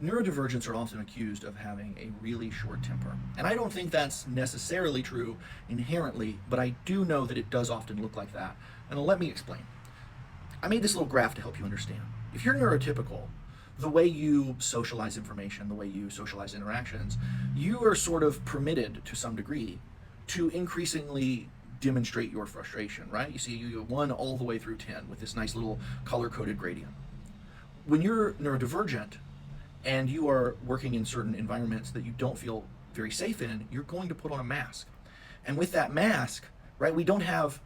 Neurodivergents are often accused of having a really short temper. And I don't think that's necessarily true inherently, but I do know that it does often look like that. And let me explain. I made this little graph to help you understand. If you're neurotypical, the way you socialize information, the way you socialize interactions, you are sort of permitted to some degree to increasingly demonstrate your frustration, right? You see, you 1 all the way through 10 with this nice little color-coded gradient. When you're neurodivergent and you are working in certain environments that you don't feel very safe in, you're going to put on a mask. And with that mask, right, we don't have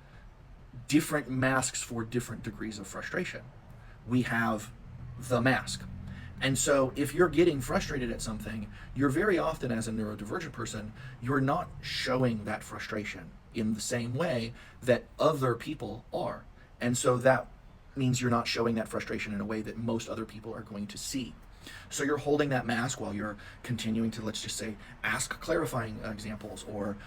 different masks for different degrees of frustration. We have the mask. And so if you're getting frustrated at something, you're very often, as a neurodivergent person, you're not showing that frustration in the same way that other people are. And so that means you're not showing that frustration in a way that most other people are going to see. So you're holding that mask while you're continuing to, let's just say, ask clarifying examples, or,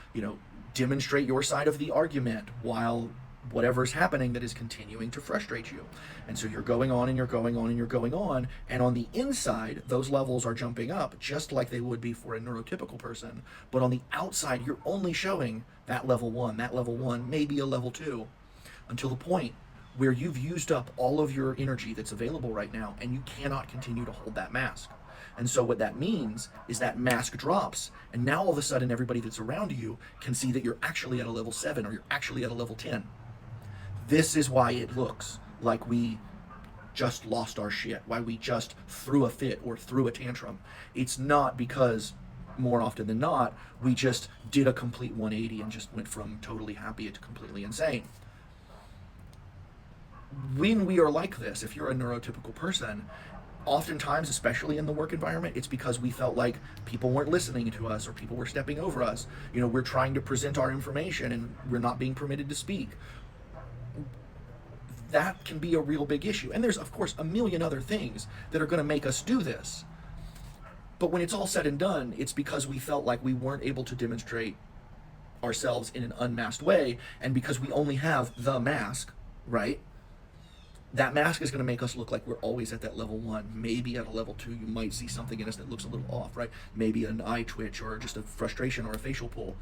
demonstrate your side of the argument while whatever's happening that is continuing to frustrate you. And so you're going on and you're going on and you're going on, and on the inside, those levels are jumping up just like they would be for a neurotypical person. But on the outside, you're only showing that level 1, maybe a level 2, until the point where you've used up all of your energy that's available right now, and you cannot continue to hold that mask. And so what that means is that mask drops, and now all of a sudden everybody that's around you can see that you're actually at a level 7 or you're actually at a level 10. This is why it looks like we just lost our shit, why we just threw a fit or threw a tantrum. It's not because, more often than not, we just did a complete 180 and just went from totally happy to completely insane. When we are like this, if you're a neurotypical person, oftentimes, especially in the work environment, it's because we felt like people weren't listening to us or people were stepping over us. We're trying to present our information and we're not being permitted to speak. That can be a real big issue. And there's, of course, a million other things that are going to make us do this. But when it's all said and done, it's because we felt like we weren't able to demonstrate ourselves in an unmasked way. And because we only have the mask, right? That mask is going to make us look like we're always at that level 1. Maybe at a level 2, you might see something in us that looks a little off, right? Maybe an eye twitch or just a frustration or a facial pull.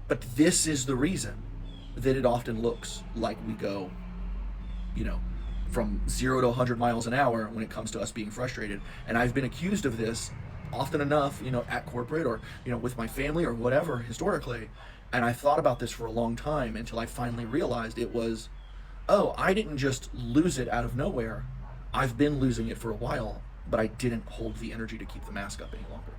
But this is the reason that it often looks like we go, from 0 to 100 miles an hour when it comes to us being frustrated. And I've been accused of this often enough, at corporate or, with my family or whatever historically. And I thought about this for a long time until I finally realized it was, oh, I didn't just lose it out of nowhere. I've been losing it for a while, but I didn't hold the energy to keep the mask up any longer.